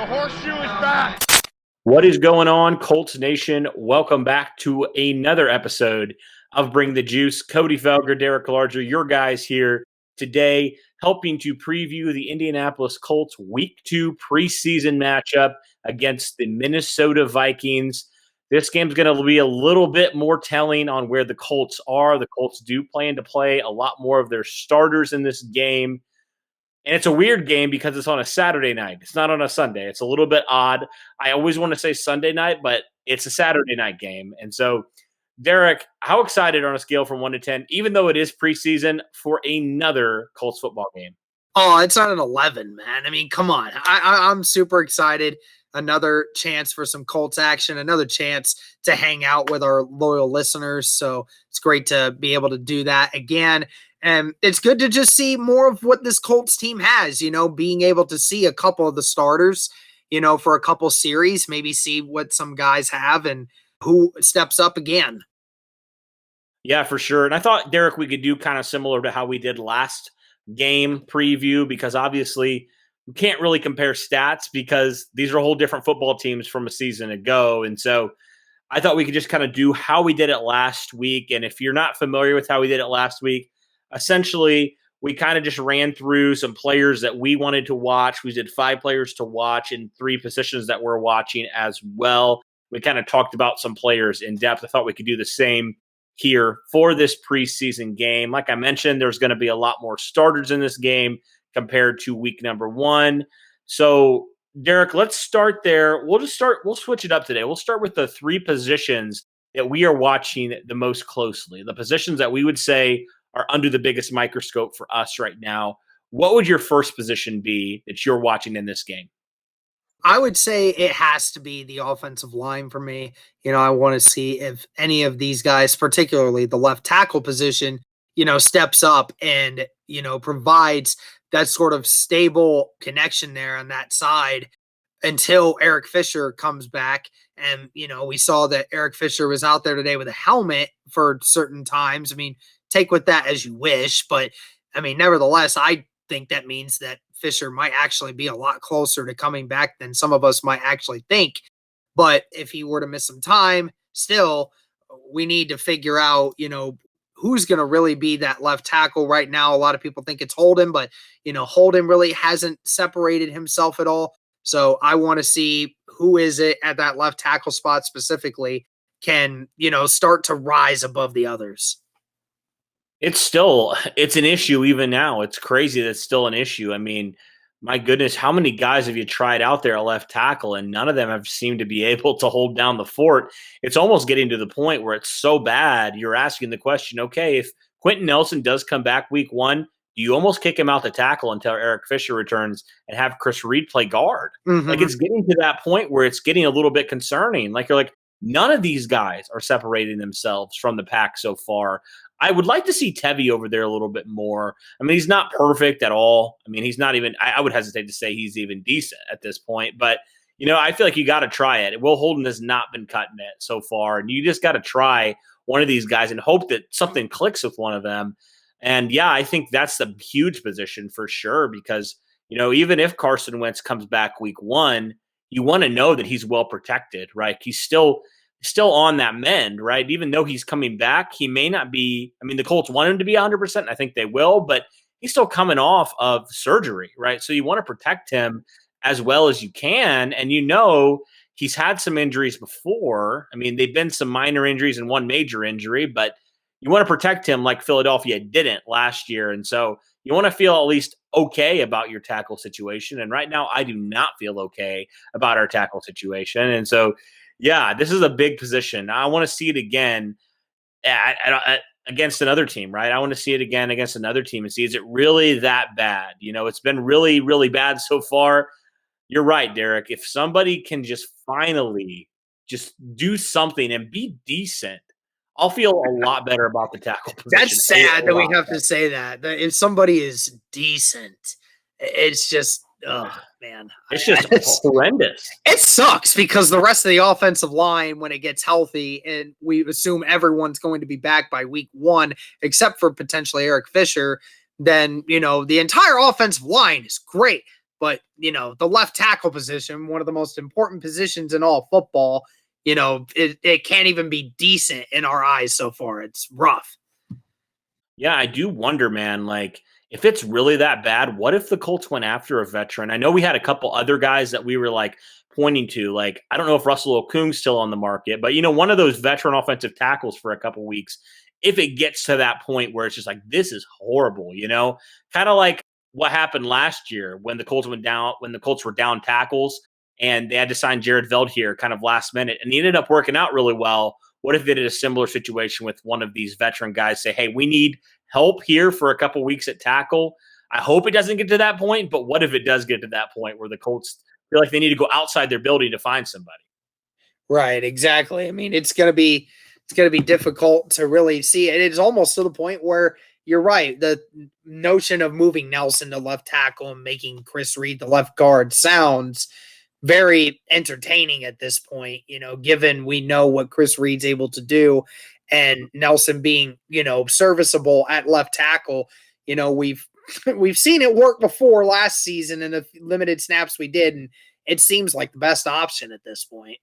horseshoe is back. What is going on, Colts Nation? Welcome back to another episode of Bring the Juice. Cody Felger, Derek Larger, your guys here today, helping to preview the Indianapolis Colts Week 2 preseason matchup against the Minnesota Vikings. This game's going to be a little bit more telling on where the Colts are. The Colts do plan to play a lot more of their starters in this game. And it's a weird game because it's on a Saturday night. It's not on a Sunday. It's a little bit odd. I always want to say Sunday night, but it's a Saturday night game. And so, Derek, how excited on a scale from 1 to 10, even though it is preseason, for another Colts football game? Oh, it's not an 11, man. I mean, come on. I'm super excited. Another chance for some Colts action, another chance to hang out with our loyal listeners. So it's great to be able to do that again. And it's good to just see more of what this Colts team has, being able to see a couple of the starters, for a couple series, maybe see what some guys have and who steps up again. Yeah, for sure. And I thought, Derek, we could do kind of similar to how we did last game preview, because obviously we can't really compare stats because these are whole different football teams from a season ago. And so I thought we could just kind of do how we did it last week. And if you're not familiar with how we did it last week, essentially, we kind of just ran through some players that we wanted to watch. We did 5 players to watch and 3 positions that we're watching as well. We kind of talked about some players in depth. I thought we could do the same here for this preseason game. Like I mentioned, there's going to be a lot more starters in this game compared to week number 1. So, Derek, let's start there. We'll switch it up today. We'll start with the 3 positions that we are watching the most closely, the positions that we would say are under the biggest microscope for us right now. What would your first position be that you're watching in this game? I would say it has to be the offensive line for me. I want to see if any of these guys, particularly the left tackle position, steps up and, provides that sort of stable connection there on that side until Eric Fisher comes back. And, we saw that Eric Fisher was out there today with a helmet for certain times. I mean, take with that as you wish. But, nevertheless, I think that means that Fisher might actually be a lot closer to coming back than some of us might actually think. But if he were to miss some time, still, we need to figure out, who's going to really be that left tackle right now. A lot of people think it's Holden, but, Holden really hasn't separated himself at all. So I want to see who is it at that left tackle spot specifically can, start to rise above the others. It's an issue even now. It's crazy that it's still an issue. I mean, my goodness, how many guys have you tried out there at left tackle, and none of them have seemed to be able to hold down the fort? It's almost getting to the point where it's so bad, you're asking the question, okay, if Quentin Nelson does come back week 1, do you almost kick him out the tackle until Eric Fisher returns and have Chris Reed play guard? Mm-hmm. Like, it's getting to that point where it's getting a little bit concerning. Like, you're like, none of these guys are separating themselves from the pack so far. I would like to see Tevy over there a little bit more. I mean, he's not perfect at all. I mean, he's not even – I would hesitate to say he's even decent at this point. But, I feel like you got to try it. Will Holden has not been cutting it so far. And you just got to try one of these guys and hope that something clicks with one of them. And, yeah, I think that's a huge position for sure because, even if Carson Wentz comes back week 1, you want to know that he's well protected, right? He's still on that mend, right? Even though he's coming back, he may not be – I mean, the Colts want him to be 100%, and I think they will, but he's still coming off of surgery, right? So you want to protect him as well as you can, and he's had some injuries before. I mean, they've been some minor injuries and one major injury, but you want to protect him like Philadelphia didn't last year, and so you want to feel at least okay about your tackle situation, and right now I do not feel okay about our tackle situation, and so – yeah, this is a big position. I want to see it again against another team, right? I want to see it again against another team and see, is it really that bad? It's been really, really bad so far. You're right, Derek. If somebody can just finally just do something and be decent, I'll feel a lot better about the tackle position. That's sad that we have to say that. If somebody is decent, it's just – oh, man. It's just horrendous. It sucks because the rest of the offensive line, when it gets healthy, and we assume everyone's going to be back by week 1, except for potentially Eric Fisher, then, the entire offensive line is great. But, the left tackle position, one of the most important positions in all football, it can't even be decent in our eyes so far. It's rough. Yeah, I do wonder, man, like if it's really that bad, what if the Colts went after a veteran? I know we had a couple other guys that we were like pointing to, like I don't know if Russell Okung's still on the market, but one of those veteran offensive tackles for a couple weeks, if it gets to that point where it's just like this is horrible, kind of like what happened last year when the Colts were down tackles and they had to sign Jared Veld here kind of last minute and he ended up working out really well. What if they did a similar situation with one of these veteran guys? Say, hey, we need help here for a couple weeks at tackle. I hope it doesn't get to that point, but what if it does get to that point where the Colts feel like they need to go outside their building to find somebody? Right, exactly. I mean, it's gonna be difficult to really see. It is almost to the point where you're right. The notion of moving Nelson to left tackle and making Chris Reed the left guard sounds very entertaining at this point, given we know what Chris Reed's able to do and Nelson being, serviceable at left tackle. We've we've seen it work before last season in the limited snaps we did, and it seems like the best option at this point.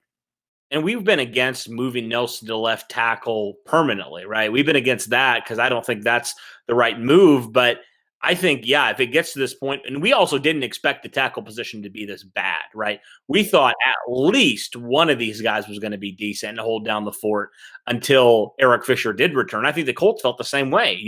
And we've been against moving Nelson to left tackle permanently, right? We've been against that because I don't think that's the right move. But I think, yeah, if it gets to this point, and we also didn't expect the tackle position to be this bad, right? We thought at least one of these guys was going to be decent and hold down the fort until Eric Fisher did return. I think the Colts felt the same way.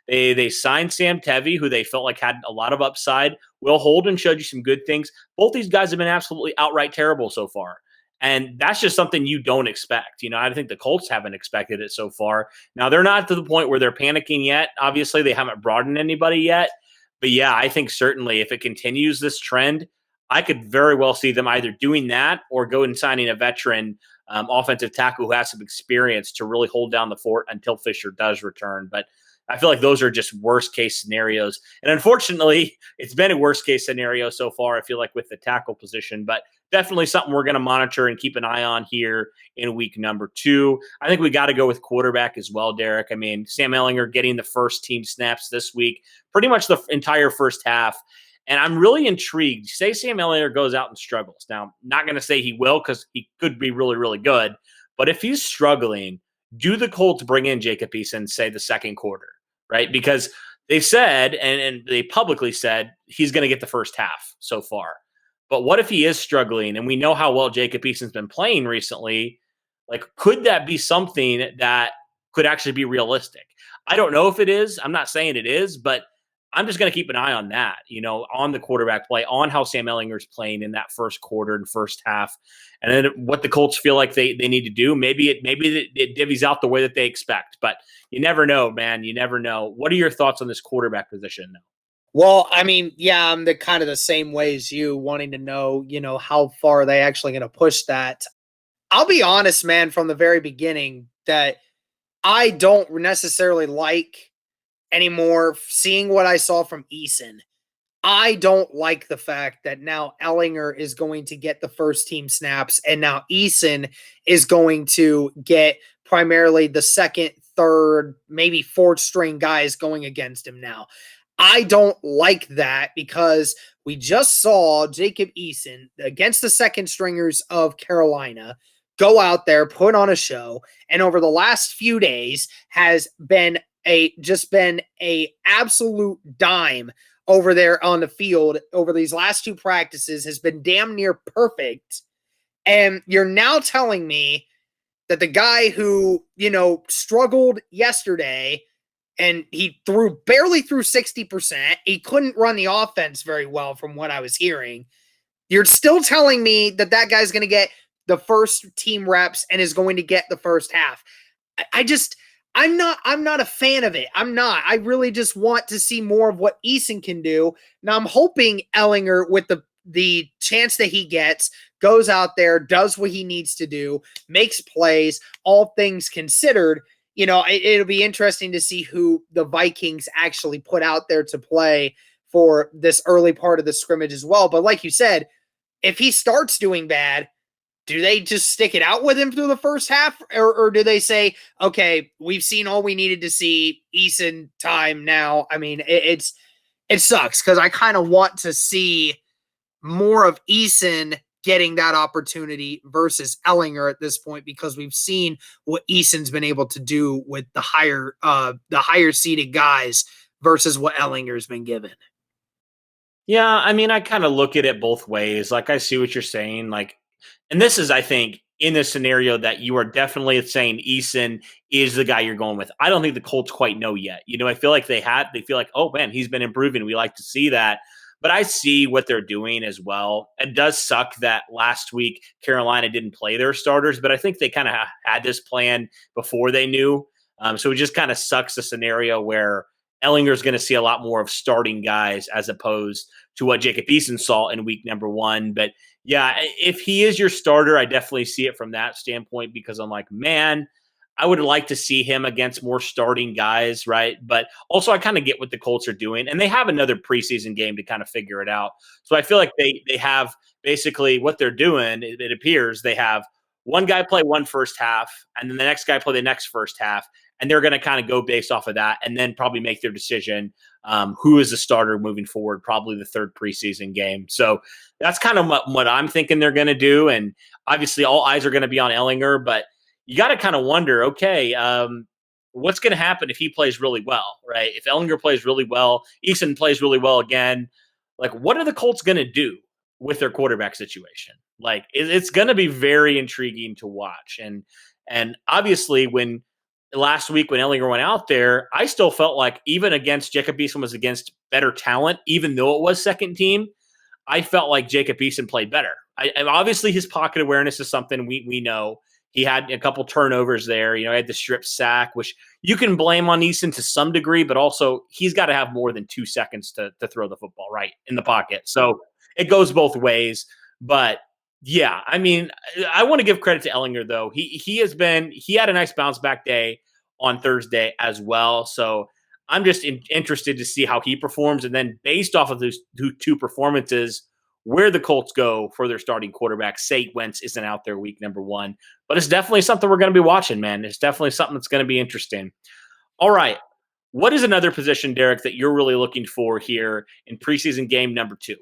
They signed Sam Tevy, who they felt like had a lot of upside. Will Holden showed you some good things. Both these guys have been absolutely outright terrible so far. And that's just something you don't expect. I think the Colts haven't expected it so far. Now, they're not to the point where they're panicking yet. Obviously, they haven't brought in anybody yet. But yeah, I think certainly if it continues this trend, I could very well see them either doing that or go and signing a veteran offensive tackle who has some experience to really hold down the fort until Fisher does return. But I feel like those are just worst case scenarios. And unfortunately, it's been a worst case scenario so far, I feel like, with the tackle position. But definitely something we're going to monitor and keep an eye on here in week number 2. I think we got to go with quarterback as well, Derek. I mean, Sam Ehlinger getting the first team snaps this week, pretty much the entire first half. And I'm really intrigued. Say Sam Ehlinger goes out and struggles. Now, not going to say he will because he could be really, really good. But if he's struggling, do the Colts bring in Jacob Eason, say, the second quarter, right? Because they said, and they publicly said, he's going to get the first half so far. But what if he is struggling? And we know how well Jacob Eason's been playing recently. Like, could that be something that could actually be realistic? I don't know if it is. I'm not saying it is, but I'm just going to keep an ay on that, on the quarterback play, on how Sam Ehlinger's playing in that first quarter and first half. And then what the Colts feel like they need to do. Maybe it divvies out the way that they expect. But you never know, man. You never know. What are your thoughts on this quarterback position now? Well, I mean, yeah, I'm the kind of the same way as you, wanting to know, how far are they actually going to push that. I'll be honest, man, from the very beginning that I don't necessarily like anymore seeing what I saw from Eason. I don't like the fact that now Ehlinger is going to get the first team snaps and now Eason is going to get primarily the second, third, maybe fourth string guys going against him now. I don't like that because we just saw Jacob Eason against the second stringers of Carolina go out there, put on a show, and over the last few days has been a absolute dime over there on the field over these last 2 practices, has been damn near perfect. And you're now telling me that the guy who, struggled yesterday and he barely threw 60%, he couldn't run the offense very well from what I was hearing. You're still telling me that guy's going to get the first team reps and is going to get the first half. I'm not a fan of it. I'm not. I really just want to see more of what Eason can do. Now I'm hoping Ehlinger, with the chance that he gets, goes out there, does what he needs to do, makes plays, all things considered. It'll be interesting to see who the Vikings actually put out there to play for this early part of the scrimmage as well. But like you said, if he starts doing bad, do they just stick it out with him through the first half? Or do they say, okay, we've seen all we needed to see, Eason time now? I mean, it sucks because I kind of want to see more of Eason getting that opportunity versus Ellinger at this point, because we've seen what Eason's been able to do with the higher seeded guys versus what Ellinger's been given. Yeah, I mean, I kind of look at it both ways. Like, I see what you're saying. Like, and this is, I think, in this scenario that you are definitely saying Eason is the guy you're going with. I don't think the Colts quite know yet. I feel like they feel like, oh man, he's been improving. We like to see that. But I see what they're doing as well. It does suck that last week Carolina didn't play their starters, but I think they kind of had this plan before they knew. So it just kind of sucks the scenario where Ellinger's going to see a lot more of starting guys as opposed to what Jacob Eason saw in week number 1. But yeah, if he is your starter, I definitely see it from that standpoint, because I'm like, man, I would like to see him against more starting guys, right? But also, I kind of get what the Colts are doing, and they have another preseason game to kind of figure it out. So I feel like they have basically what they're doing. It appears they have one guy play one first half, and then the next guy play the next first half, and they're going to kind of go based off of that, and then probably make their decision who is the starter moving forward, probably the third preseason game. So that's kind of what I'm thinking they're going to do, and obviously all eyes are going to be on Ellinger, but you got to kind of wonder, okay, what's going to happen if he plays really well, right? If Ellinger plays really well, Eason plays really well again, like what are the Colts going to do with their quarterback situation? Like it's going to be very intriguing to watch. And obviously when last week when Ellinger went out there, I still felt like even against Jacob Eason was against better talent, even though it was second team, I felt like Jacob Eason played better. And obviously his pocket awareness is something we know. He had a couple turnovers there. He had the strip sack, which you can blame on Eason to some degree, but also he's got to have more than 2 seconds to throw the football right in the pocket. So it goes both ways. But yeah, I mean, I want to give credit to Ellinger though. He had a nice bounce back day on Thursday as well. So I'm just interested to see how he performs, and then based off of those two performances, where the Colts go for their starting quarterback. Say Wentz isn't out there week number 1, but it's definitely something we're going to be watching, man. It's definitely something that's going to be interesting. All right. What is another position, Derek, that you're really looking for here in preseason game number 2?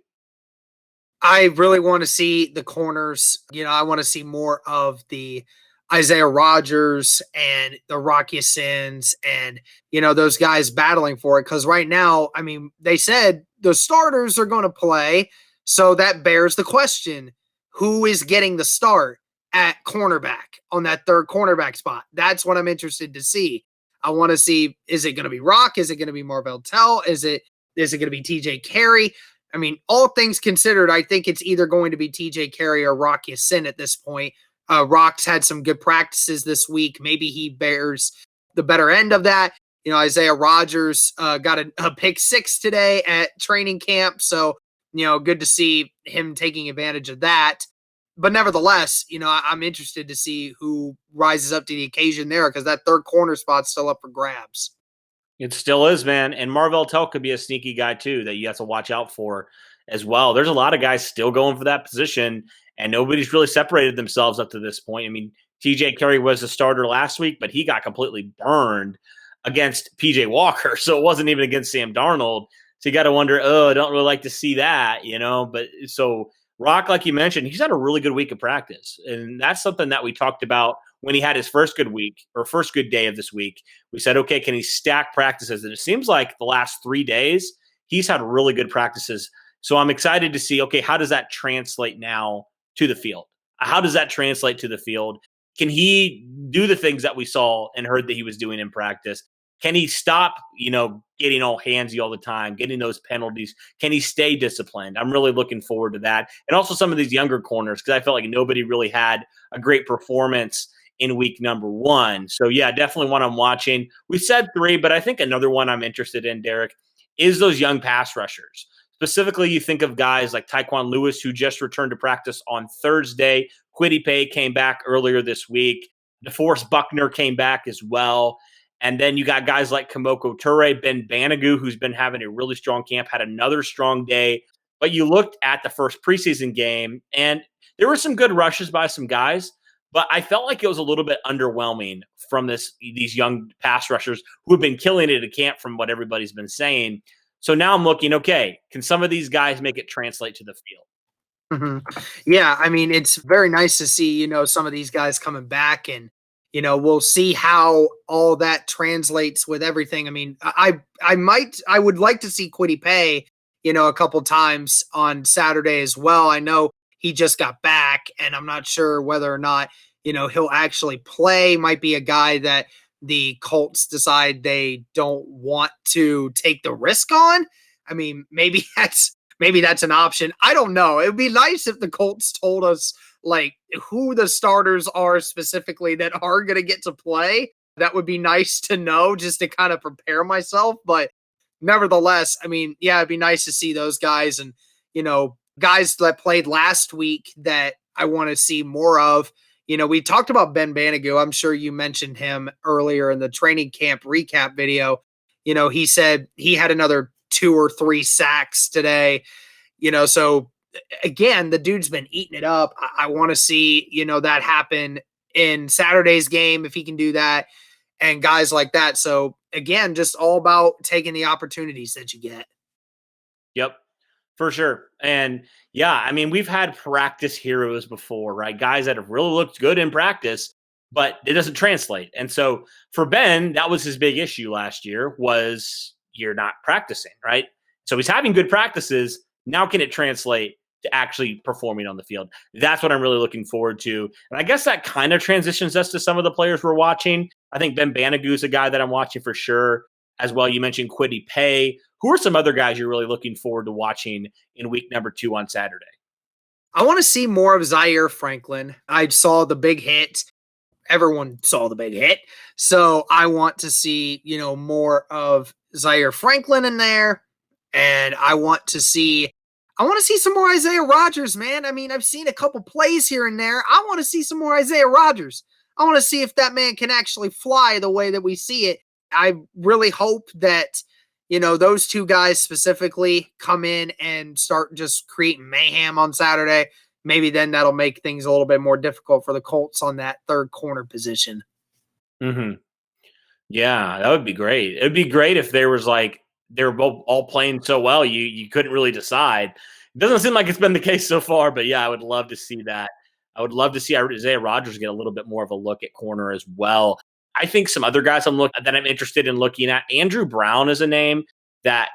I really want to see the corners. I want to see more of the Isaiah Rodgers and the Rocky Sins and, those guys battling for it. Because right now, I mean, they said the starters are going to play. So that bears the question, who is getting the start at cornerback on that third cornerback spot? That's what I'm interested to see. I want to see, is it going to be Rock? Is it going to be Marvell Tell? Is it going to be TJ Carey? I mean, all things considered, I think it's either going to be TJ Carey or Rock Ya-Sin at this point. Rock's had some good practices this week. Maybe he bears the better end of that. Isaiah Rodgers got a pick 6 today at training camp. So, good to see him taking advantage of that. But nevertheless, I'm interested to see who rises up to the occasion there, because that third corner spot's still up for grabs. It still is, man. And Marvell Tell could be a sneaky guy too that you have to watch out for as well. There's a lot of guys still going for that position, and nobody's really separated themselves up to this point. I mean, TJ Carey was a starter last week, but he got completely burned against PJ Walker. So it wasn't even against Sam Darnold. So you got to wonder, I don't really like to see that, But so Rock, like you mentioned, he's had a really good week of practice. And that's something that we talked about when he had his first good week or first good day of this week. We said, okay, can he stack practices? And it seems like the last 3 days, he's had really good practices. So I'm excited to see, okay, how does that translate now to the field? How does that translate to the field? Can he do the things that we saw and heard that he was doing in practice? Can he stop, getting all handsy all the time, getting those penalties? Can he stay disciplined? I'm really looking forward to that. And also some of these younger corners, because I felt like nobody really had a great performance in week number 1. So, yeah, definitely one I'm watching. We said 3, but I think another one I'm interested in, Derek, is those young pass rushers. Specifically, you think of guys like Tyquan Lewis, who just returned to practice on Thursday. Kwity Paye came back earlier this week. DeForest Buckner came back as well. And then you got guys like Kamoko Toure, Ben Banogu, who's been having a really strong camp, had another strong day. But you looked at the first preseason game, and there were some good rushes by some guys, but I felt like it was a little bit underwhelming from these young pass rushers who have been killing it at camp from what everybody's been saying. So now I'm looking, okay, can some of these guys make it translate to the field? Mhm. Yeah, I mean, it's very nice to see, some of these guys coming back and, we'll see how all that translates with everything. I mean, I would like to see Quiddy Pay, a couple times on Saturday as well. I know he just got back and I'm not sure whether or not, he'll actually play. Might be a guy that the Colts decide they don't want to take the risk on. I mean, maybe that's an option. I don't know. It would be nice if the Colts told us like who the starters are specifically that are going to get to play. That would be nice to know just to kind of prepare myself. But nevertheless, I mean, yeah, it'd be nice to see those guys and, guys that played last week that I want to see more of. We talked about Ben Banigou. I'm sure you mentioned him earlier in the training camp recap video. He said he had another 2 or 3 sacks today. So again, the dude's been eating it up. I want to see, that happen in Saturday's game if he can do that and guys like that. So again, just all about taking the opportunities that you get. Yep, for sure. And yeah, I mean, we've had practice heroes before, right? Guys that have really looked good in practice, but it doesn't translate. And so for Ben, that was his big issue last year was you're not practicing, right? So he's having good practices. Now can it translate to actually performing on the field? That's what I'm really looking forward to. And I guess that kind of transitions us to some of the players we're watching. I think Ben Banigou is a guy that I'm watching for sure as well. You mentioned Quiddy Pay. Who are some other guys you're really looking forward to watching in week number 2 on Saturday? I want to see more of Zaire Franklin. I saw the big hit. Everyone saw the big hit. So I want to see, more of Zaire Franklin in there. And I want to see some more Isaiah Rodgers, man. I mean, I've seen a couple plays here and there. I want to see some more Isaiah Rodgers. I want to see if that man can actually fly the way that we see it. I really hope that, those two guys specifically come in and start just creating mayhem on Saturday. Maybe then that'll make things a little bit more difficult for the Colts on that third corner position. Hmm. Yeah, that would be great. It'd be great if there was like they were both all playing so well you couldn't really decide. It doesn't seem like it's been the case so far, but yeah, I would love to see that. I would love to see Isaiah Rodgers get a little bit more of a look at corner as well. I think some other guys I'm interested in looking at. Andrew Brown is a name that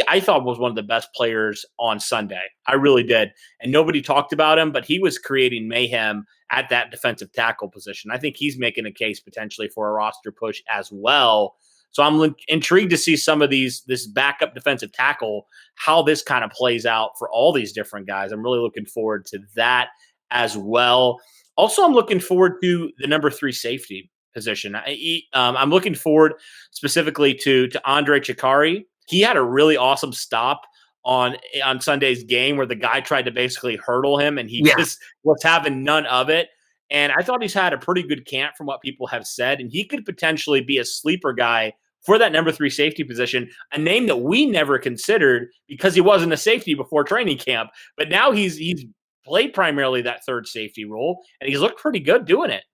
I thought was one of the best players on Sunday. I really did. And nobody talked about him, but he was creating mayhem at that defensive tackle position. I think he's making a case potentially for a roster push as well. So I'm intrigued to see some of this backup defensive tackle, how this kind of plays out for all these different guys. I'm really looking forward to that as well. Also, I'm looking forward to the number 3 safety position. I'm looking forward specifically to Andre Chikari. He had a really awesome stop on Sunday's game where the guy tried to basically hurdle him and he Yeah. just was having none of it. And I thought he's had a pretty good camp from what people have said. And he could potentially be a sleeper guy for that number 3 safety position, a name that we never considered because he wasn't a safety before training camp. But now he's played primarily that third safety role and he's looked pretty good doing it.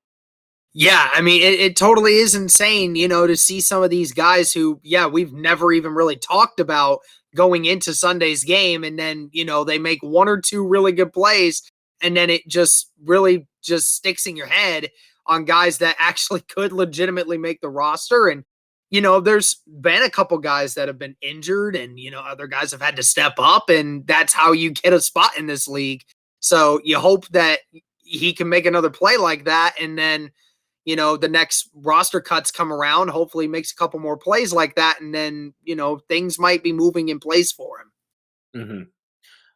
Yeah, I mean, it totally is insane, to see some of these guys who, yeah, we've never even really talked about going into Sunday's game. And then, they make 1 or 2 really good plays. And then it just really just sticks in your head on guys that actually could legitimately make the roster. And, there's been a couple guys that have been injured and, other guys have had to step up. And that's how you get a spot in this league. So you hope that he can make another play like that. And then, the next roster cuts come around, hopefully makes a couple more plays like that. And then, things might be moving in place for him. Mm-hmm.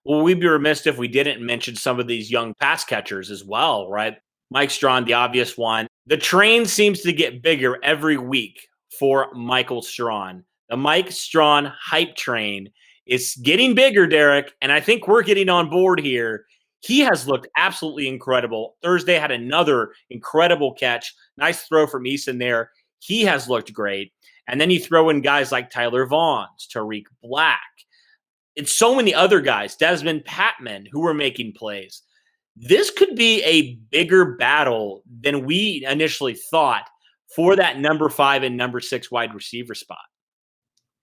Well, we'd be remiss if we didn't mention some of these young pass catchers as well, right? Mike Strawn, the obvious one. The train seems to get bigger every week for Michael Strawn. The Mike Strawn hype train is getting bigger, Derek, and I think we're getting on board here. He has looked absolutely incredible. Thursday had another incredible catch. Nice throw from Eason there. He has looked great. And then you throw in guys like Tyler Vaughns, Tariq Black, and so many other guys, Desmond Patman, who were making plays. This could be a bigger battle than we initially thought for that number 5 and number 6 wide receiver spot.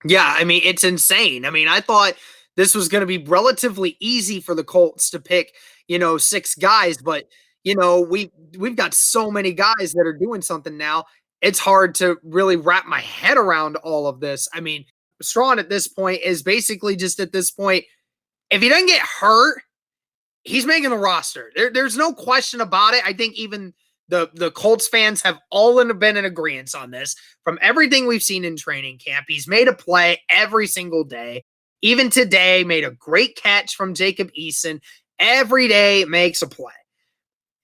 Yeah, I mean, it's insane. I mean, I thought this was going to be relatively easy for the Colts to pick, 6 guys, but we've got so many guys that are doing something now. It's hard to really wrap my head around all of this. I mean, Strawn at this point is basically just at this point, if he doesn't get hurt, he's making the roster. There's no question about it. I think even the Colts fans have all been in agreement on this. From everything we've seen in training camp, he's made a play every single day. Even today, made a great catch from Jacob Eason. Every day makes a play.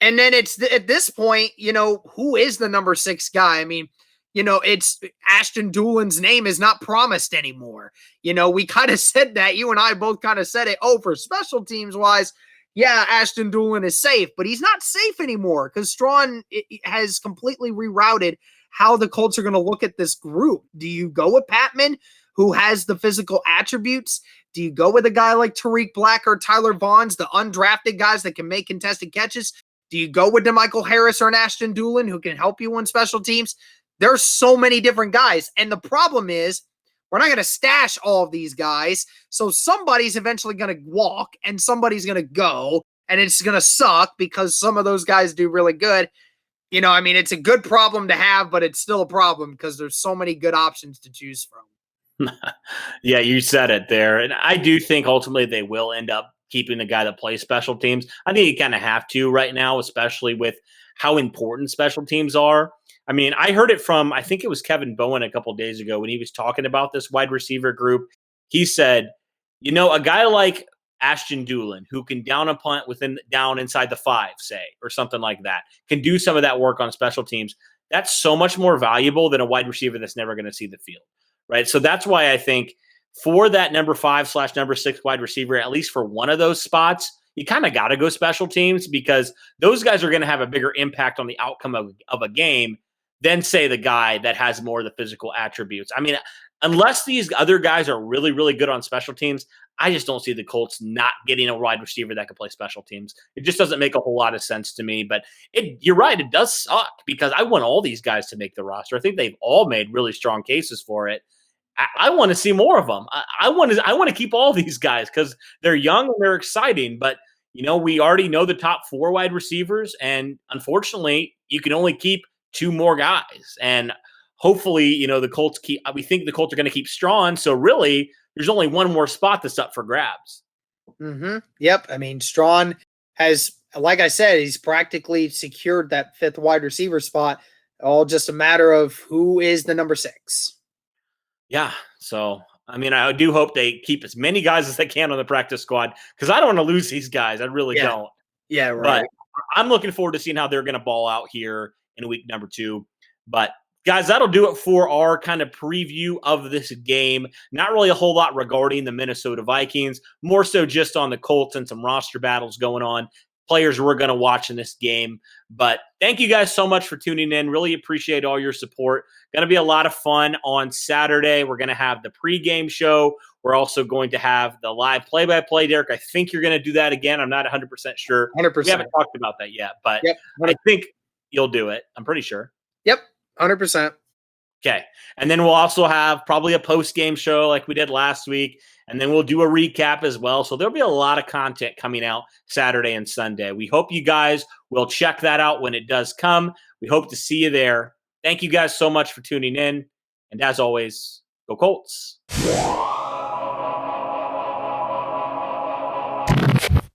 And then it's at this point, who is the number 6 guy? I mean, it's Ashton Doolin's name is not promised anymore. We kind of said that. You and I both kind of said it. Oh, for special teams wise, yeah, Ashton Doolin is safe, but he's not safe anymore because Strawn has completely rerouted how the Colts are going to look at this group. Do you go with Patman, who has the physical attributes? Do you go with a guy like Tariq Black or Tyler Vaughns, the undrafted guys that can make contested catches? Do you go with DeMichael Harris or an Ashton Doolin who can help you on special teams? There's so many different guys. And the problem is we're not going to stash all of these guys. So somebody's eventually going to walk and somebody's going to go, and it's going to suck because some of those guys do really good. It's a good problem to have, but it's still a problem because there's so many good options to choose from. Yeah, you said it there. And I do think ultimately they will end up keeping the guy that plays special teams. I think you kind of have to right now, especially with how important special teams are. I mean, I heard it from, I think it was Kevin Bowen a couple of days ago when he was talking about this wide receiver group. He said, a guy like Ashton Doolin, who can down a punt down inside the 5, say, or something like that, can do some of that work on special teams. That's so much more valuable than a wide receiver that's never going to see the field, right? So that's why I think for that number 5/number 6 wide receiver, at least for one of those spots, you kind of got to go special teams because those guys are going to have a bigger impact on the outcome of a game than, say, the guy that has more of the physical attributes. I mean, unless these other guys are really, really good on special teams, I just don't see the Colts not getting a wide receiver that can play special teams. It just doesn't make a whole lot of sense to me. But you're right, it does suck because I want all these guys to make the roster. I think they've all made really strong cases for it. I want to see more of them. I want to keep all these guys because they're young and they're exciting. But we already know the top 4 wide receivers, and unfortunately, you can only keep 2 more guys. And hopefully, the Colts we think the Colts are going to keep Strawn. So really, there's only one more spot that's up for grabs. Mm-hmm. Yep. I mean, Strawn has, like I said, he's practically secured that 5th wide receiver spot. All just a matter of who is the number 6. Yeah. So, I mean, I do hope they keep as many guys as they can on the practice squad because I don't want to lose these guys. I really don't. Yeah, right. But I'm looking forward to seeing how they're going to ball out here in week number 2. But guys, that'll do it for our kind of preview of this game. Not really a whole lot regarding the Minnesota Vikings, more so just on the Colts and some roster battles going on. Players we're going to watch in this game. But thank you guys so much for tuning in. Really appreciate all your support. Going to be a lot of fun on Saturday. We're going to have the pregame show. We're also going to have the live play-by-play, Derek. I think you're going to do that again. I'm not 100% sure. 100%. We haven't talked about that yet, but yep, I think you'll do it. I'm pretty sure. Yep, 100%. Okay. And then we'll also have probably a post-game show like we did last week. And then we'll do a recap as well. So there'll be a lot of content coming out Saturday and Sunday. We hope you guys will check that out when it does come. We hope to see you there. Thank you guys so much for tuning in. And as always, go Colts.